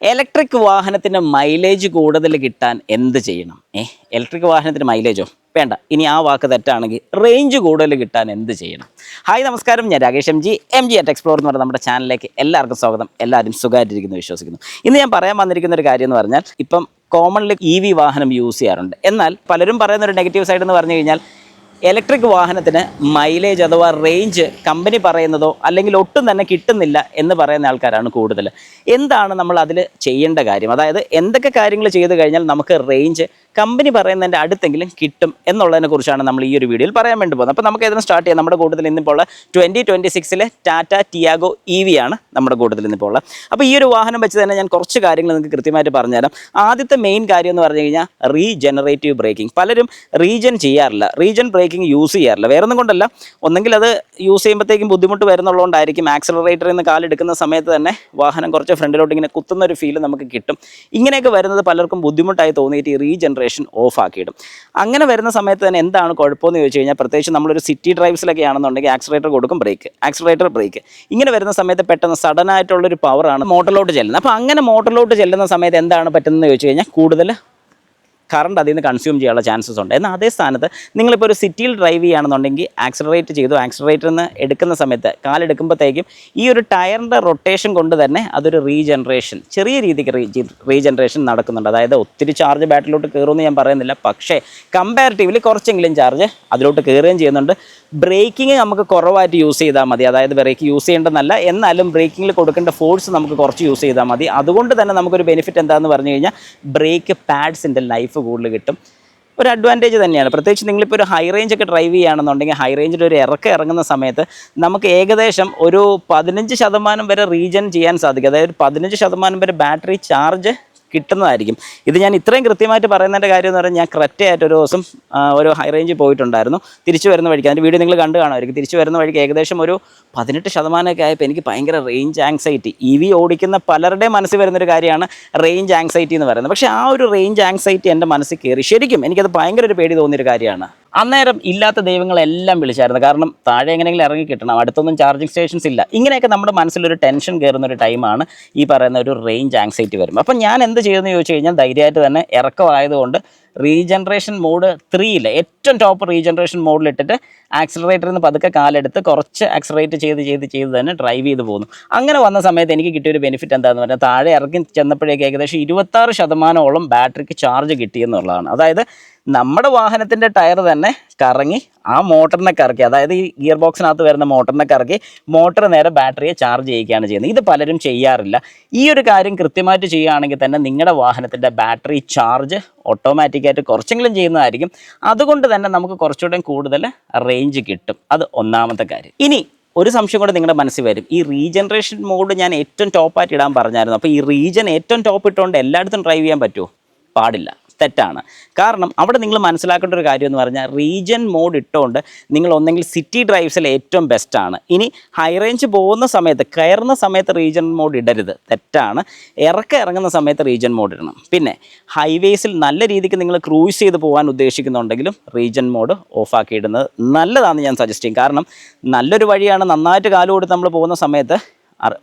Electric വാഹനത്തിന് mileage കൂടുതൽ കിട്ടാൻ എന്ത് ചെയ്യണം? ഇലക്ട്രിക് വാഹനത്തിന് മൈലേജോ വേണ്ട, ഇനി ആ വാക്ക് തെറ്റാണെങ്കിൽ റേഞ്ച് കൂടുതൽ കിട്ടാൻ എന്ത് ചെയ്യണം? ഹായ് നമസ്കാരം, ഞാൻ Rakesh M G at explore എന്ന് പറഞ്ഞ നമ്മുടെ ചാനലിലേക്ക് എല്ലാവർക്കും സ്വാഗതം. എല്ലാവരും സുഖമായിട്ടിരിക്കുന്നു വിശ്വസിക്കുന്നു. ഇന്ന് ഞാൻ പറയാൻ വന്നിരിക്കുന്ന ഒരു കാര്യം എന്ന് പറഞ്ഞാൽ, ഇപ്പം കോമൺലി EV വാഹനം യൂസ് ചെയ്യാറുണ്ട്. എന്നാൽ പലരും പറയുന്ന ഒരു നെഗറ്റീവ് സൈഡ് എന്ന് പറഞ്ഞു കഴിഞ്ഞാൽ ഇലക്ട്രിക് വാഹനത്തിന് മൈലേജ് അഥവാ റേഞ്ച് കമ്പനി പറയുന്നതോ അല്ലെങ്കിൽ ഒട്ടും തന്നെ കിട്ടുന്നില്ല എന്ന് പറയുന്ന ആൾക്കാരാണ് കൂടുതൽ. എന്താണ് നമ്മൾ അതിൽ ചെയ്യേണ്ട കാര്യം? അതായത് എന്തൊക്കെ കാര്യങ്ങൾ ചെയ്തു കഴിഞ്ഞാൽ നമുക്ക് റേഞ്ച് കമ്പനി പറയുന്നതിൻ്റെ അടുത്തെങ്കിലും കിട്ടും എന്നുള്ളതിനെ കുറിച്ചാണ് നമ്മൾ ഈ ഒരു വീഡിയോയിൽ പറയാൻ വേണ്ടി പോകുന്നത്. അപ്പോൾ നമുക്ക് ഇതിന് സ്റ്റാർട്ട് ചെയ്യാം. നമ്മുടെ കൂട്ടത്തിൽ ഇന്നിപ്പോൾ ഉള്ള 2026 ടാറ്റ ടിയാഗോ EV ആണ് നമ്മുടെ കൂട്ടത്തിൽ ഇന്നിപ്പോൾ ഉള്ളത്. അപ്പോൾ ഈ ഒരു വാഹനം വെച്ച് തന്നെ ഞാൻ കുറച്ച് കാര്യങ്ങൾ നിങ്ങൾക്ക് കൃത്യമായിട്ട് പറഞ്ഞുതരാം. ആദ്യത്തെ മെയിൻ കാര്യം എന്ന് പറഞ്ഞു കഴിഞ്ഞാൽ റീജനറേറ്റീവ് ബ്രേക്കിംഗ്. പലരും റീജൻ ചെയ്യാറില്ല, റീജൻ ബ്രേക്കിംഗ് യൂസ് ചെയ്യാറില്ല. വേറെ ഒന്നും കൊണ്ടല്ല, ഒന്നെങ്കിൽ അത് യൂസ് ചെയ്യുമ്പോഴത്തേക്കും ബുദ്ധിമുട്ട് വരുന്നുള്ളതുകൊണ്ടായിരിക്കും. ആക്സിലറേറ്ററിൽ നിന്ന് കാലെടുക്കുന്ന സമയത്ത് തന്നെ വാഹനം കുറച്ച് ഫ്രണ്ടിലോട്ട് ഇങ്ങനെ കുത്തുന്ന ഒരു ഫീൽ നമുക്ക് കിട്ടും. ഇങ്ങനെയൊക്കെ വരുന്നത് പലർക്കും ബുദ്ധിമുട്ടായി തോന്നിയിട്ട് ഈ റീജനറേഷൻ ഓഫ് ആക്കിയിടും. അങ്ങനെ വരുന്ന സമയത്ത് തന്നെ എന്താണ് കുഴപ്പമെന്ന് ചോദിച്ചു കഴിഞ്ഞാൽ, പ്രത്യേകിച്ച് നമ്മളൊരു സിറ്റി ഡ്രൈവ്സിലൊക്കെ ആണെന്നുണ്ടെങ്കിൽ ആക്സിലറേറ്റർ കൊടുക്കും, ആക്സിലറേറ്റർ ബ്രേക്ക് ഇങ്ങനെ വരുന്ന സമയത്ത് പെട്ടെന്ന് സഡൻ ആയിട്ടുള്ളൊരു പവറാണ് മോട്ടറിലോട്ട് ചെല്ലുന്നത്. അപ്പോൾ അങ്ങനെ മോട്ടറിലോട്ട് ചെല്ലുന്ന സമയത്ത് എന്താണ് പറ്റുന്നതെന്ന് ചോദിച്ചു കഴിഞ്ഞാൽ, കൂടുതൽ കറണ്ട് അതിൽ നിന്ന് കൺസ്യൂം ചെയ്യാനുള്ള ചാൻസസ് ഉണ്ട്. എന്നാൽ അതേ സ്ഥാനത്ത് നിങ്ങളിപ്പോൾ ഒരു സിറ്റിയിൽ ഡ്രൈവ് ചെയ്യുകയാണെന്നുണ്ടെങ്കിൽ ആക്സിലറേറ്റ് ചെയ്തു, ആക്സിലറേറ്ററിൽ നിന്ന് എടുക്കുന്ന സമയത്ത് കാലെടുക്കുമ്പോഴത്തേക്കും ഈ ഒരു ടയറിൻ്റെ റൊട്ടേഷൻ കൊണ്ട് തന്നെ അതൊരു റീജനറേഷൻ, ചെറിയ രീതിക്ക് റീജനറേഷൻ നടക്കുന്നുണ്ട്. അതായത് ഒത്തിരി ചാർജ് ബാറ്ററിലോട്ട് കയറുമെന്ന് ഞാൻ പറയുന്നില്ല, പക്ഷേ കമ്പാരിറ്റീവ്ലി കുറച്ചെങ്കിലും ചാർജ് അതിലോട്ട് കയറുകയും ചെയ്യുന്നുണ്ട്. ബ്രേക്കിംഗ് നമുക്ക് കുറവായിട്ട് യൂസ് ചെയ്താൽ മതി. അതായത് ബ്രേക്ക് യൂസ് ചെയ്യേണ്ടതല്ല, എന്നാലും ബ്രേക്കിങ്ങിൽ കൊടുക്കേണ്ട ഫോഴ്സ് നമുക്ക് കുറച്ച് യൂസ് ചെയ്താൽ മതി. അതുകൊണ്ട് തന്നെ നമുക്കൊരു ബെനിഫിറ്റ് എന്താണെന്ന് പറഞ്ഞു കഴിഞ്ഞാൽ, ബ്രേക്ക് പാഡ്സിൻ്റെ ലൈഫ് കൂടുതൽ കിട്ടും. ഒരു അഡ്വാൻറ്റേജ് തന്നെയാണ്. പ്രത്യേകിച്ച് നിങ്ങളിപ്പോൾ ഒരു ഹൈ റേഞ്ച് ഒക്കെ ഡ്രൈവ് ചെയ്യുകയാണെന്നുണ്ടെങ്കിൽ ഹൈ റേഞ്ചിൽ ഒരു ഇറങ്ങുന്ന സമയത്ത് നമുക്ക് ഏകദേശം ഒരു 15% വരെ റീജൻ ചെയ്യാൻ സാധിക്കും. അതായത് 15% വരെ ബാറ്ററി ചാർജ് കിട്ടുന്നതായിരിക്കും. ഇത് ഞാൻ ഇത്രയും കൃത്യമായിട്ട് പറയുന്നതിൻ്റെ കാര്യം എന്ന് പറഞ്ഞാൽ, ഞാൻ കറക്റ്റായിട്ട് ഒരു ദിവസം ഒരു ഹൈ റേഞ്ചിൽ പോയിട്ടുണ്ടായിരുന്നു. തിരിച്ചു വരുന്ന വഴിക്ക്, അതിൻ്റെ വീഡിയോ നിങ്ങൾ കണ്ടു കാണുമായിരിക്കും. തിരിച്ചു വരുന്ന വഴിക്ക് ഏകദേശം ഒരു 18% ആയപ്പോൾ എനിക്ക് ഭയങ്കര റേഞ്ച് ആങ്സൈറ്റി. EV ഓടിക്കുന്ന പലരുടെയും മനസ്സിൽ വരുന്നൊരു കാര്യമാണ് റേഞ്ച് ആങ്സൈറ്റി എന്ന് പറയുന്നത്. പക്ഷേ ആ ഒരു റേഞ്ച് ആങ്സൈറ്റി എൻ്റെ മനസ്സിൽ കയറി. ശരിക്കും എനിക്കത് ഭയങ്കര ഒരു പേടി തോന്നിയൊരു കാര്യമാണ്. അന്നേരം ഇല്ലാത്ത ദൈവങ്ങളെല്ലാം വിളിച്ചായിരുന്നു. കാരണം താഴെ എങ്ങനെയെങ്കിലും ഇറങ്ങി കിട്ടണം, അടുത്തൊന്നും ചാർജിങ് സ്റ്റേഷൻസ് ഇല്ല. ഇങ്ങനെയൊക്കെ നമ്മുടെ മനസ്സിലൊരു ടെൻഷൻ കയറുന്നൊരു ടൈമാണ് ഈ പറയുന്ന ഒരു റേഞ്ച് ആങ്സൈറ്റി വരുമ്പോൾ. അപ്പം ഞാൻ എന്ത് ചെയ്തെന്ന് ചോദിച്ചു കഴിഞ്ഞാൽ, ധൈര്യമായിട്ട് തന്നെ ഇറക്കമായതുകൊണ്ട് റീജനറേഷൻ മോഡ് 3 ഏറ്റവും ടോപ്പ് റീജനറേഷൻ മോഡിലിട്ടിട്ട് ആക്സിലറേറ്ററിൽ നിന്ന് പതുക്കെ കാലെടുത്ത് കുറച്ച് ആക്സിലറേറ്റ് ചെയ്ത് തന്നെ ഡ്രൈവ് ചെയ്ത് പോകുന്നു. അങ്ങനെ വന്ന സമയത്ത് എനിക്ക് കിട്ടിയൊരു ബെനിഫിറ്റ് എന്താണെന്ന് പറഞ്ഞാൽ, താഴെ ഇറങ്ങി ചെന്നപ്പോഴേക്ക് ഏകദേശം 26% ബാറ്ററിക്ക് ചാർജ് കിട്ടിയെന്നുള്ളതാണ്. അതായത് നമ്മുടെ വാഹനത്തിൻ്റെ ടയർ തന്നെ കറങ്ങി ആ മോട്ടറിനെ കറക്കി, അതായത് ഈ ഗിയർ ബോക്സിനകത്ത് വരുന്ന മോട്ടറിനെ കറക്കി മോട്ടർ നേരെ ബാറ്ററിയെ ചാർജ് ചെയ്യുകയാണ് ചെയ്യുന്നത്. ഇത് പലരും ചെയ്യാറില്ല. ഈ ഒരു കാര്യം കൃത്യമായിട്ട് ചെയ്യുകയാണെങ്കിൽ തന്നെ നിങ്ങളുടെ വാഹനത്തിൻ്റെ ബാറ്ററി ചാർജ് ഓട്ടോമാറ്റിക്കായിട്ട് കുറച്ചെങ്കിലും ചെയ്യുന്നതായിരിക്കും. അതുകൊണ്ട് തന്നെ നമുക്ക് കുറച്ചുകൂടെ കൂടുതൽ റേഞ്ച് കിട്ടും. അത് ഒന്നാമത്തെ കാര്യം. ഇനി ഒരു സംശയം കൂടെ നിങ്ങളുടെ മനസ്സിൽ വരും, ഈ റീജനറേഷൻ മോഡ് ഞാൻ ഏറ്റവും ടോപ്പായിട്ട് ഇടാൻ പറഞ്ഞായിരുന്നു. അപ്പോൾ ഈ റീജൻ ഏറ്റവും ടോപ്പ് ഇട്ടുകൊണ്ട് എല്ലായിടത്തും ഡ്രൈവ് ചെയ്യാൻ പറ്റുമോ? പാടില്ല, തെറ്റാണ്. കാരണം അവിടെ നിങ്ങൾ മനസ്സിലാക്കേണ്ട ഒരു കാര്യം എന്ന് പറഞ്ഞാൽ, റീജൻ മോഡ് ഇട്ടുകൊണ്ട് നിങ്ങൾ ഒന്നെങ്കിൽ സിറ്റി ഡ്രൈവ്സിൽ ഏറ്റവും ബെസ്റ്റാണ്. ഇനി ഹൈ റേഞ്ച് പോകുന്ന സമയത്ത്, കയറുന്ന സമയത്ത് റീജൻ മോഡ് ഇടരുത്, തെറ്റാണ്. ഇറങ്ങുന്ന സമയത്ത് റീജൻ മോഡ് ഇടണം. പിന്നെ ഹൈവേസിൽ നല്ല രീതിക്ക് നിങ്ങൾ ക്രൂസ് ചെയ്ത് പോകാൻ ഉദ്ദേശിക്കുന്നുണ്ടെങ്കിലും റീജൻ മോഡ് ഓഫാക്കി ഇടുന്നത് നല്ലതാണെന്ന് ഞാൻ സജസ്റ്റ് ചെയ്യും. കാരണം നല്ലൊരു വഴിയാണ്. നന്നായിട്ട് കാല് കൊടുത്ത് നമ്മൾ പോകുന്ന സമയത്ത്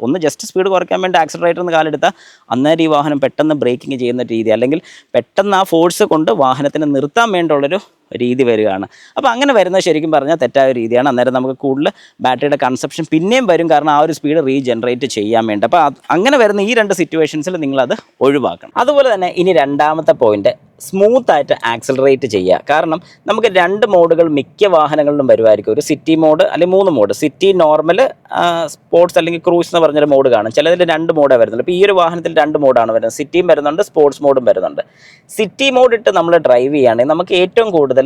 ഒന്ന് ജസ്റ്റ് സ്പീഡ് കുറയ്ക്കാൻ വേണ്ടി ആക്സിലറേറ്ററിൽ നിന്ന് കാലെടുത്താൽ അന്നേരം ഈ വാഹനം പെട്ടെന്ന് ബ്രേക്കിംഗ് ചെയ്യുന്ന രീതി, അല്ലെങ്കിൽ പെട്ടെന്ന് ആ ഫോഴ്സ് കൊണ്ട് വാഹനത്തിനെ നിർത്താൻ വേണ്ടിയുള്ളൊരു രീതി വരികയാണ്. അപ്പോൾ അങ്ങനെ വരുന്നത് ശരിക്കും പറഞ്ഞാൽ തെറ്റായ രീതിയാണ്. അന്നേരം നമുക്ക് കൂടുതൽ ബാറ്ററിയുടെ കൺസപ്ഷൻ പിന്നെയും വരും, കാരണം ആ ഒരു സ്പീഡ് റീജനറേറ്റ് ചെയ്യാൻ വേണ്ടി. അപ്പോൾ അങ്ങനെ വരുന്ന ഈ 2 സിറ്റുവേഷൻസിൽ നിങ്ങളത് ഒഴിവാക്കണം. അതുപോലെ തന്നെ ഇനി രണ്ടാമത്തെ പോയിന്റ്, സ്മൂത്തായിട്ട് ആക്സിലറേറ്റ് ചെയ്യുക. കാരണം നമുക്ക് 2 മോഡുകൾ മിക്ക വാഹനങ്ങളിലും വരുമായിരിക്കും. ഒരു സിറ്റി മോഡ് അല്ലെങ്കിൽ 3 മോഡ്, സിറ്റി, നോർമൽ, സ്പോർട്സ് അല്ലെങ്കിൽ ക്രൂസ് എന്ന് പറഞ്ഞൊരു മോഡ് കാണും. ചിലതിൽ 2 മോഡാണ് വരുന്നത്. അപ്പോൾ ഈ ഒരു വാഹനത്തിൽ 2 മോഡാണ് വരുന്നത്. സിറ്റിയും വരുന്നുണ്ട്, സ്പോർട്സ് മോഡും വരുന്നുണ്ട്. സിറ്റി മോഡ് ഇട്ട് നമ്മൾ ഡ്രൈവ് ചെയ്യുകയാണെങ്കിൽ നമുക്ക് ഏറ്റവും കൂടുതൽ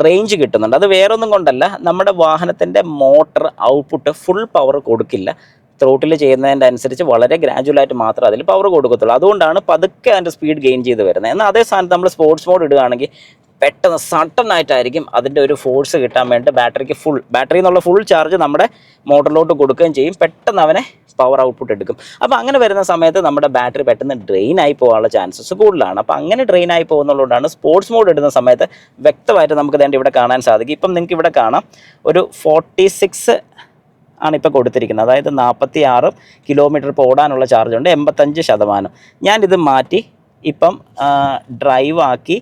റേഞ്ച് കിട്ടുന്നുണ്ട്. അത് വേറൊന്നും കൊണ്ടല്ല, നമ്മുടെ വാഹനത്തിൻ്റെ മോട്ടർ ഔട്ട്പുട്ട് ഫുൾ പവർ കൊടുക്കില്ല. ത്രോട്ടിൽ ചെയ്യുന്നതിൻ്റെ അനുസരിച്ച് വളരെ ഗ്രാജുവലായിട്ട് മാത്രമേ അതിൽ പവർ കൊടുക്കത്തുള്ളൂ. അതുകൊണ്ടാണ് പതുക്കെ അതിൻ്റെ സ്പീഡ് ഗെയിൻ ചെയ്ത് വരുന്നത്. എന്നാൽ അതേ സ്ഥാനത്ത് നമ്മൾ സ്പോർട്സ് മോഡ് ഇടുകയാണെങ്കിൽ പെട്ടെന്ന് സഡനായിട്ടായിരിക്കും അതിൻ്റെ ഒരു ഫോഴ്സ് കിട്ടാൻ വേണ്ടി ബാറ്ററി എന്നുള്ള ഫുൾ ചാർജ് നമ്മുടെ മോട്ടറിലോട്ട് കൊടുക്കുകയും ചെയ്യും. പെട്ടെന്ന് അവനെ പവർ ഔട്ട്പുട്ട് എടുക്കും. അപ്പോൾ അങ്ങനെ വരുന്ന സമയത്ത് നമ്മുടെ ബാറ്ററി പെട്ടെന്ന് ഡ്രെയിൻ ആയി പോകാനുള്ള ചാൻസസ് കൂടുതലാണ്. അപ്പോൾ അങ്ങനെ ഡ്രെയിൻ ആയി പോകുന്നതുകൊണ്ടാണ് സ്പോർട്സ് മോഡ് ഇടുന്ന സമയത്ത് വ്യക്തമായിട്ട് നമുക്ക് വേണ്ടി ഇവിടെ കാണാൻ സാധിക്കും. ഇപ്പം നിങ്ങൾക്ക് ഇവിടെ കാണാം, ഒരു 46 ആണ് ഇപ്പോൾ കൊടുത്തിരിക്കുന്നത്. അതായത് 46 കിലോമീറ്റർ ഇപ്പോൾ ഓടാനുള്ള ചാർജ് ഉണ്ട്, 85%. ഞാനിത് മാറ്റി ഇപ്പം ഡ്രൈവ് ആക്കി,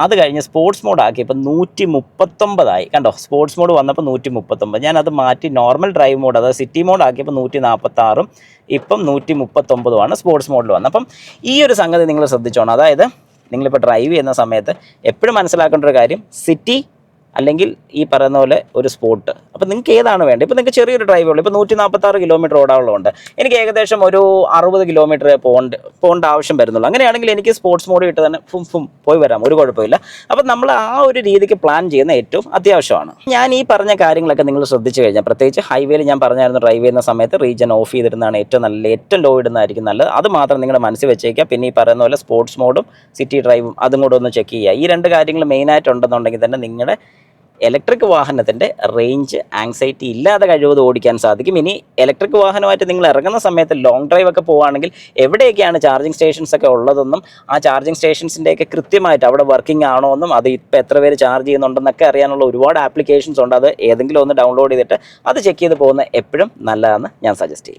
അത് കഴിഞ്ഞ് സ്പോർട്സ് മോഡ് ആക്കി ഇപ്പം 139 കണ്ടോ. സ്പോർട്സ് മോഡ് വന്നപ്പോൾ 139. ഞാനത് മാറ്റി നോർമൽ ഡ്രൈവ് മോഡ്, അതായത് സിറ്റി മോഡ് ആക്കിയപ്പോൾ 146, ഇപ്പം 139 സ്പോർട്സ് മോഡിൽ വന്നത്. അപ്പം ഈ ഒരു സംഗതി നിങ്ങൾ ശ്രദ്ധിച്ചോണം. അതായത് നിങ്ങളിപ്പോൾ ഡ്രൈവ് ചെയ്യുന്ന സമയത്ത് എപ്പോഴും മനസ്സിലാക്കേണ്ട ഒരു കാര്യം, സിറ്റി അല്ലെങ്കിൽ ഈ പറയുന്ന പോലെ ഒരു സ്പോട്ട്. അപ്പോൾ നിങ്ങൾക്ക് ഏതാണ് വേണ്ടത്? ഇപ്പോൾ നിങ്ങൾക്ക് ചെറിയൊരു ഡ്രൈവേ ഉള്ളൂ, ഇപ്പോൾ 146 കിലോമീറ്റർ ഓടാനുള്ളതുകൊണ്ട് എനിക്ക് ഏകദേശം ഒരു 60 കിലോമീറ്റർ പോകേണ്ട ആവശ്യം വരുന്നുള്ളൂ. അങ്ങനെയാണെങ്കിൽ എനിക്ക് സ്പോർട്സ് മോഡ് ഇട്ട് തന്നെ പോയി വരാം, ഒരു കുഴപ്പമില്ല. അപ്പോൾ നമ്മൾ ആ ഒരു രീതിക്ക് പ്ലാൻ ചെയ്യുന്ന ഏറ്റവും അത്യാവശ്യമാണ്. ഞാൻ ഈ പറഞ്ഞ കാര്യങ്ങളൊക്കെ നിങ്ങൾ ശ്രദ്ധിച്ചു കഴിഞ്ഞാൽ, പ്രത്യേകിച്ച് ഹൈവേയിൽ ഞാൻ പറഞ്ഞായിരുന്നു ഡ്രൈവ് ചെയ്യുന്ന സമയത്ത് റീജൻ ഓഫ് ചെയ്തിരുന്നതാണ് ഏറ്റവും നല്ലത്, ഏറ്റവും ലോ ഇടുന്നതായിരിക്കും നല്ലത്. അത് മാത്രം നിങ്ങളുടെ മനസ്സിൽ വെച്ചേക്കുക. പിന്നെ ഈ പറയുന്ന പോലെ സ്പോർട്സ് മോഡും സിറ്റി ഡ്രൈവും അതും കൂടെ ഒന്ന് ചെക്ക് ചെയ്യുക. ഈ രണ്ട് കാര്യങ്ങൾ മെയിനായിട്ടുണ്ടെന്നുണ്ടെങ്കിൽ തന്നെ നിങ്ങളുടെ ഇലക്ട്രിക് വാഹനത്തിൻ്റെ റേഞ്ച് ആങ്സൈറ്റി ഇല്ലാതെ കഴിവത് ഓടിക്കാൻ സാധിക്കും. ഇനി ഇലക്ട്രിക് വാഹനമായിട്ട് നിങ്ങൾ ഇറങ്ങുന്ന സമയത്ത് ലോങ് ഡ്രൈവ് ഒക്കെ പോവുകയാണെങ്കിൽ എവിടെയൊക്കെയാണ് ചാർജിങ് സ്റ്റേഷൻസ് ഒക്കെ ഉള്ളതെന്നും ആ ചാർജിങ് സ്റ്റേഷൻസിൻ്റെയൊക്കെ കൃത്യമായിട്ട് അവിടെ വർക്കിംഗ് ആണോ എന്നും, അത് ഇപ്പോൾ എത്ര പേര് ചാർജ് ചെയ്യുന്നുണ്ടെന്നൊക്കെ അറിയാനുള്ള ഒരുപാട് ആപ്ലിക്കേഷൻസ് ഉണ്ട്. അത് ഏതെങ്കിലും ഒന്ന് ഡൗൺലോഡ് ചെയ്തിട്ട് അത് ചെക്ക് ചെയ്ത് പോകുന്നത് എപ്പോഴും നല്ലതാണെന്ന് ഞാൻ സജസ്റ്റ് ചെയ്യും.